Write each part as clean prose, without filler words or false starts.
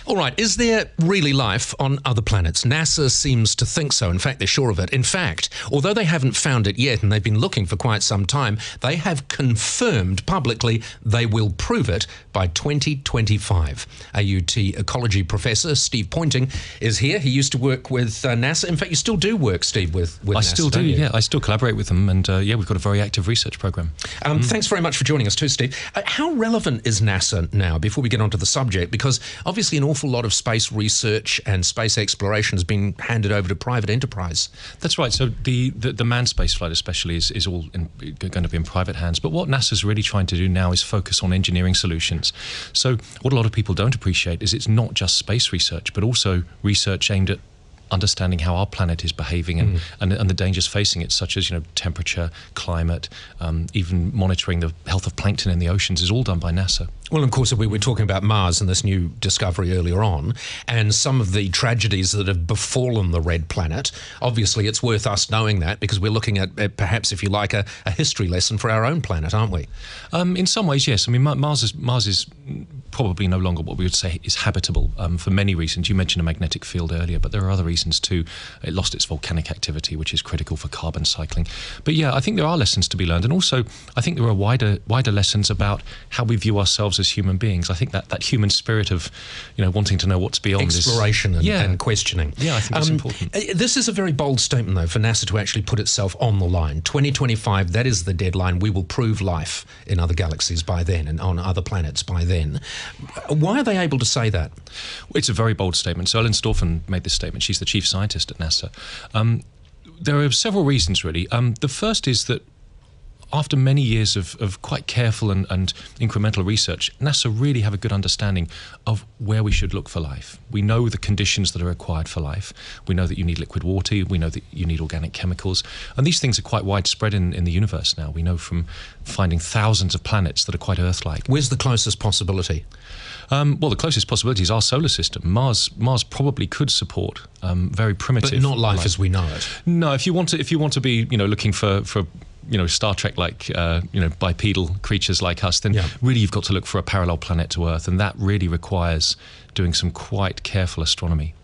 All right, is there really life on other planets? NASA seems to think so. In fact, they're sure of it. In fact, although they haven't found it yet and they've been looking for quite some time, they have confirmed publicly they will prove it by 2025. AUT ecology professor Steve Pointing is here. He used to work with NASA. In fact, you still do work, Steve, with NASA. I still do, yeah. I still collaborate with them, and we've got a very active research program. Thanks very much for joining us too, Steve. How relevant is NASA now, before we get onto the subject? Because obviously an awful lot of space research and space exploration has been handed over to private enterprise. That's right. So the manned space flight especially is all going to be in private hands. But what NASA's really trying to do now is focus on engineering solutions. So what a lot of people don't appreciate is it's not just space research, but also research aimed at understanding how our planet is behaving and the dangers facing it, such as temperature, climate, even monitoring the health of plankton in the oceans is all done by NASA. Well, of course, we were talking about Mars and this new discovery earlier on, and some of the tragedies that have befallen the red planet. Obviously, it's worth us knowing that because we're looking at perhaps, if you like, a history lesson for our own planet, aren't we? In some ways, yes. I mean, Mars is probably no longer what we would say is habitable for many reasons. You mentioned a magnetic field earlier, but there are other reasons too. It lost its volcanic activity, which is critical for carbon cycling. But yeah, I think there are lessons to be learned, and also I think there are wider lessons about how we view ourselves as human beings. I think that human spirit of wanting to know what's beyond exploration and questioning. Yeah, I think it's important. This is a very bold statement, though, for NASA to actually put itself on the line. 2025, that is the deadline. We will prove life in other galaxies by then and on other planets by then. Why are they able to say that? It's a very bold statement. So Ellen Stofan made this statement. She's the chief scientist at NASA. There are several reasons, really. The first is that after many years of quite careful and incremental research, NASA really have a good understanding of where we should look for life. We know the conditions that are required for life. We know that you need liquid water. We know that you need organic chemicals. And these things are quite widespread in the universe now. We know from finding thousands of planets that are quite Earth-like. Where's the closest possibility? Well, the closest possibility is our solar system. Mars probably could support very primitive, but not life as we know it. No, if you want to be looking for Star Trek-like, bipedal creatures like us, then really you've got to look for a parallel planet to Earth, and that really requires doing some quite careful astronomy.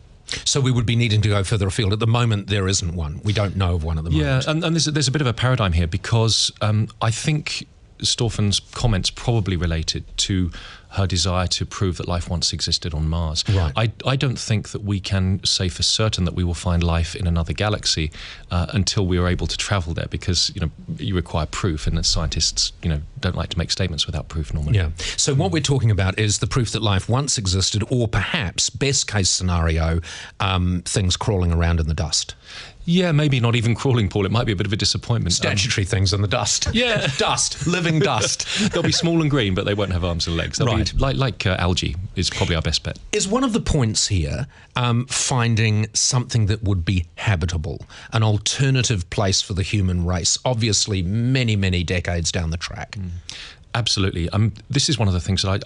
So we would be needing to go further afield. At the moment, there isn't one. We don't know of one at the moment. Yeah, and there's a bit of a paradigm here because I think Stofan's comments probably related to her desire to prove that life once existed on Mars. Right. I don't think that we can say for certain that we will find life in another galaxy until we are able to travel there, because you require proof, and that scientists don't like to make statements without proof normally. Yeah. So what we're talking about is the proof that life once existed, or perhaps best case scenario, things crawling around in the dust. Yeah, maybe not even crawling, Paul. It might be a bit of a disappointment. Statutory things in the dust. Yeah. Dust. Living dust. They'll be small and green, but they won't have arms and legs. They'll right. be like algae is probably our best bet. Is one of the points here finding something that would be habitable, an alternative place for the human race, obviously many, many decades down the track? Absolutely. This is one of the things that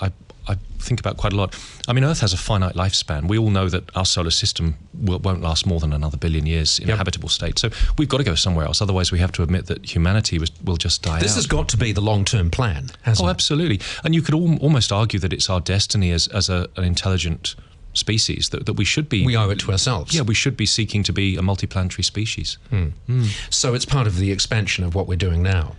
I think about quite a lot. I mean, Earth has a finite lifespan. We all know that our solar system won't last more than another billion years in a habitable state. So we've got to go somewhere else. Otherwise, we have to admit that humanity will just die out. This has got to be the long-term plan, hasn't it? Oh, absolutely. And you could almost argue that it's our destiny as an intelligent species that we should be. We owe it to ourselves. Yeah, we should be seeking to be a multiplanetary species. So it's part of the expansion of what we're doing now.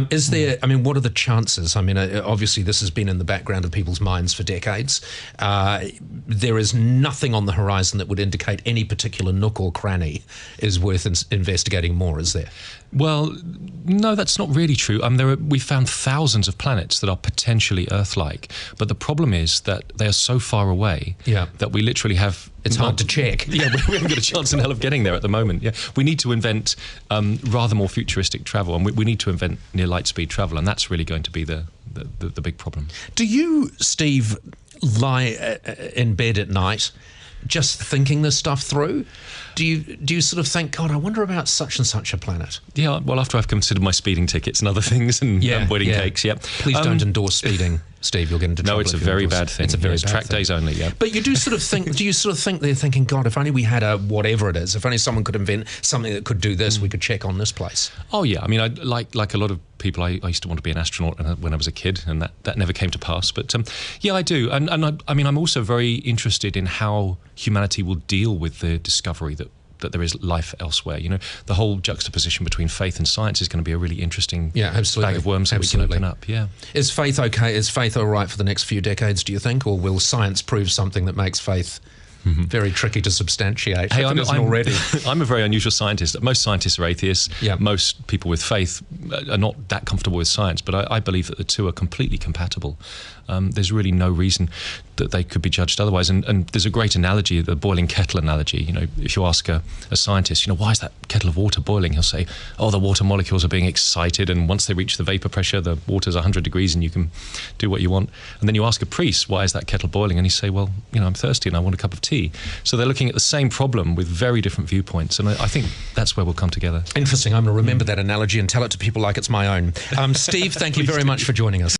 Is there, what are the chances? Obviously this has been in the background of people's minds for decades. There is nothing on the horizon that would indicate any particular nook or cranny is worth investigating more, is there? Well, no, that's not really true. We found thousands of planets that are potentially Earth-like, but the problem is that they are so far away that we literally have... It's hard to check. Yeah, we haven't got a chance in hell of getting there at the moment. Yeah, we need to invent rather more futuristic travel, and we need to invent near light speed travel, and that's really going to be the big problem. Do you, Steve, lie in bed at night just thinking this stuff through? Do you sort of think, God, I wonder about such and such a planet? Yeah, well, after I've considered my speeding tickets and other things and wedding cakes, Please don't endorse speeding. Steve, you'll get into trouble. No, it's a very bad thing. It's a very bad track thing. days only, yeah. But you do sort of think, they're thinking, God, if only we had a whatever it is, if only someone could invent something that could do this, we could check on this place. Oh, yeah. I mean, like a lot of people, I used to want to be an astronaut when I was a kid, and that never came to pass. But yeah, I do. And I mean, I'm also very interested in how humanity will deal with the discovery that there is life elsewhere. You know, the whole juxtaposition between faith and science is going to be a really interesting bag of worms that we can open up. Yeah. Is faith okay? Is faith all right for the next few decades, do you think? Or will science prove something that makes faith very tricky to substantiate? Hey, I'm already. I'm a very unusual scientist. Most scientists are atheists. Yeah. Most people with faith are not that comfortable with science, but I believe that the two are completely compatible. There's really no reason that they could be judged otherwise. And there's a great analogy, the boiling kettle analogy. You know, if you ask a scientist, you know, why is that kettle of water boiling? He'll say, oh, the water molecules are being excited, and once they reach the vapor pressure, the water's 100 degrees and you can do what you want. And then you ask a priest, why is that kettle boiling? And he say, well, you know, I'm thirsty and I want a cup of tea. So they're looking at the same problem with very different viewpoints. And I think that's where we'll come together. Interesting. I'm going to remember that analogy and tell it to people like it's my own. Steve, thank you very much for joining us.